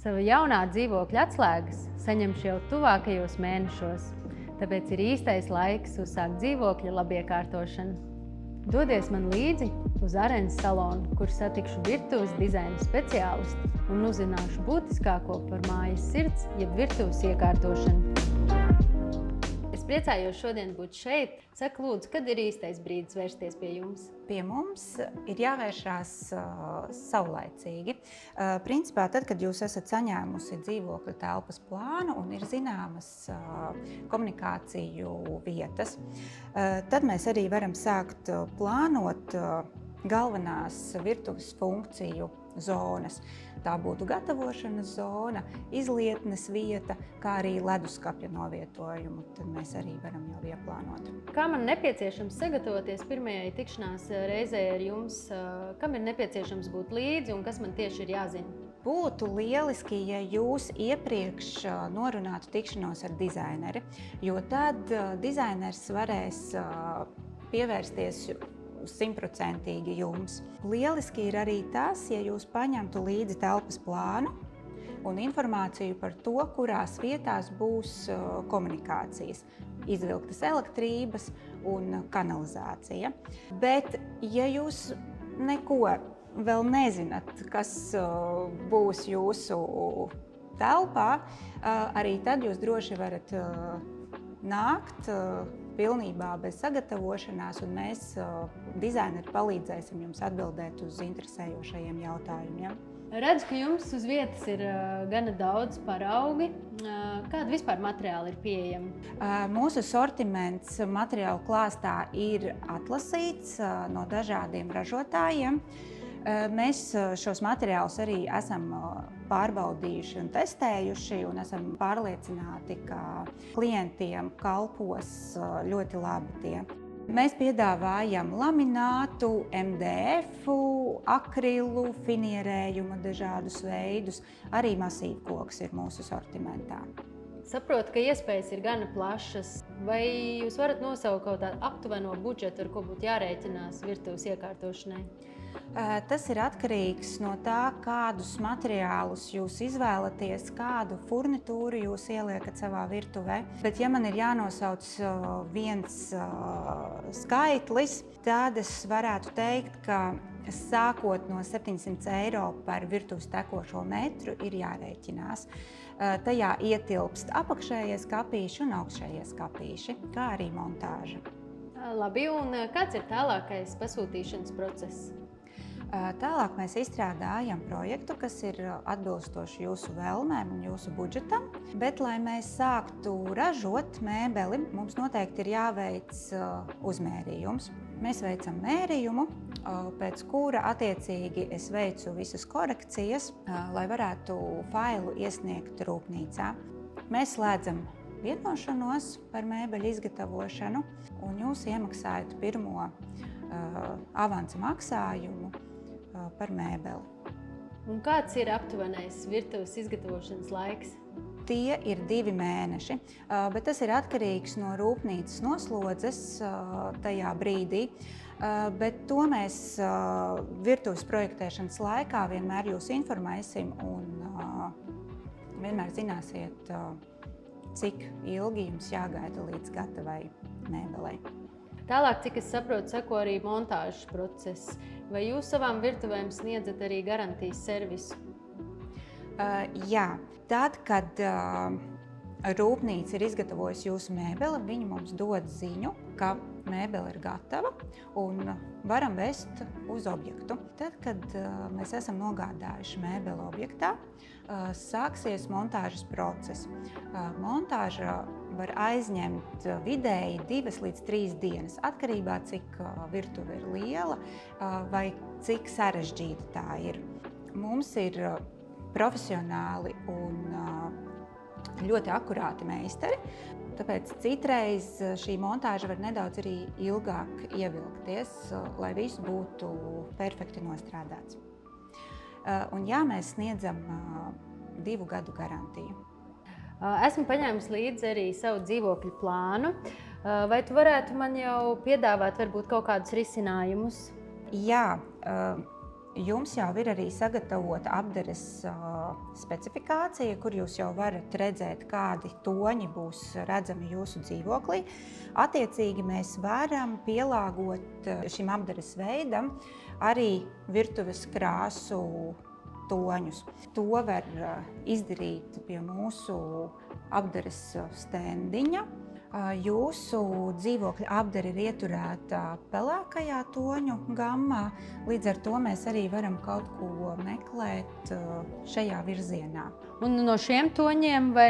Sava jaunā dzīvokļa atslēgas saņemšu jau tuvākajos mēnešos, tāpēc ir īstais laiks uzsākt dzīvokļa labiekārtošanu. Dodies man līdzi uz Arenas salonu, kur satikšu virtuves dizaina speciālistu un uzzināšu būtiskāko par mājas sirds, jeb virtuves iekārtošanu. Es priecājos šodien būt šeit. Saka, lūdzu, kad ir īstais brīdis vērsties pie jums? Pie mums ir jāvēršās saulaicīgi. Principā, tad, kad jūs esat saņēmusi dzīvokļa telpas plānu un ir zināmas komunikāciju vietas, tad mēs arī varam sākt plānot galvenās virtuves funkciju zonas. Tā būtu gatavošanas zona, izlietnes vieta, kā arī leduskapja novietojumu. Tad mēs arī varam jau ieplānot. Kā man nepieciešams sagatavoties pirmajai tikšanās reizē ar jums? Kam ir nepieciešams būt līdzi un kas man tieši ir jāzina? Būtu lieliski, ja jūs iepriekš norunātu tikšanos ar dizaineri, jo tad dizainers varēs pievērsties 100% jums. Lieliski ir arī tas, ja jūs paņemtu līdzi telpas plānu un informāciju par to, kurās vietās būs komunikācijas, izvilktas elektrības un kanalizācija. Bet, ja jūs neko vēl nezināt, kas būs jūsu telpā, arī tad jūs droši varat nākt pilnībā bez sagatavošanās, un mēs, dizaineri, palīdzēsim jums atbildēt uz interesējošajiem jautājumiem. Redzu, ka jums uz vietas ir gana daudz paraugi. Kādi vispār materiāli ir pieejami? Mūsu sortiments materiālu klāstā ir atlasīts no dažādiem ražotājiem. Mēs šos materiālus arī esam pārbaudījuši un testējuši, un esam pārliecināti, ka klientiem kalpos ļoti labi tie. Mēs piedāvājam laminātu, MDF, akrilu, finierējumu dažādus veidus, arī masīvkoks ir mūsu sortimentā. Saprotu, ka iespējas ir gana plašas. Vai jūs varat nosaukt kaut tādu aptuveno budžetu, ar ko būtu jārēķinās virtuves iekārtošanai? Tas ir atkarīgs no tā, kādus materiālus jūs izvēlaties, kādu furnitūru jūs ieliekat savā virtuvē. Bet, ja man ir jānosauc viens skaitlis, tad es varētu teikt, ka sākot no 700 eiro par virtuves tekošo metru ir jārēķinās. Tajā ietilpst apakšējie skapīši un augšējie skapīši, kā arī montāža. Labi, un kāds ir tālākais pasūtīšanas process? Tālāk mēs izstrādājam projektu, kas ir atbilstoši jūsu vēlmēm un jūsu budžetam, bet, lai mēs sāktu ražot mēbeli, mums noteikti ir jāveic uzmērījums. Mēs veicam mērījumu, pēc kura attiecīgi es veicu visas korekcijas, lai varētu failu iesniegt rūpnīcā. Mēs slēdzam vienošanos par mēbeļu izgatavošanu, un jūs iemaksājat pirmo avansa maksājumu par mēbeli. Un kāds ir aptuvenais virtuves izgatavošanas laiks? Tie ir 2 mēneši, bet tas ir atkarīgs no rūpnīcas noslodzes tajā brīdī. Bet to mēs virtuves projektēšanas laikā vienmēr jūs informēsim un vienmēr zināsiet, cik ilgi jums jāgaida līdz gatavai mēbelei. Tālāk, cik es saprotu, seko arī montāžas process. Vai jūs savām virtuvēm sniedzat arī garantijas servisu? Jā, tad, kad rūpnīca ir izgatavojusi jūsu mēbeli, viņi mums dod ziņu, ka mēbele ir gatava un varam vest uz objektu. Tad, kad mēs esam nogādājuši mēbeli objektā, sāksies montāžas process. Montāža var aizņemt vidēji 2 līdz 3 dienas, atkarībā cik virtuve ir liela vai cik sarežģīta tā ir. Mums ir profesionāli un ļoti akurāti meistari, tāpēc citreiz šī montāža var nedaudz arī ilgāk ievilkties, lai viss būtu perfekti nostrādāts. Un jā, mēs sniedzam 2 gadu garantiju. Esmu paņēmusi līdzi arī savu dzīvokļu plānu. Vai tu varētu man jau piedāvāt varbūt kaut kādus risinājumus? Jā, jums jau ir arī sagatavota apdares specifikācija, kur jūs jau varat redzēt, kādi toņi būs redzami jūsu dzīvoklī. Attiecīgi mēs varam pielāgot šim apdares veidam arī virtuves krāsu toņus. To var izdarīt pie mūsu apdares stendiņa. Jūsu dzīvokļa apdare ir ieturēta pelēkajā toņu gammā, līdz ar to mēs arī varam kaut ko meklēt šajā virzienā. Un no šiem toņiem vai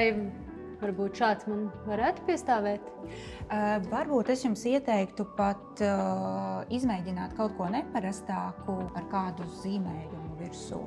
varbūt šāds man varētu piestāvēt? Varbūt es jums ieteiktu pat izmēģināt kaut ko neparastāku ar kādu zīmējumu virsū.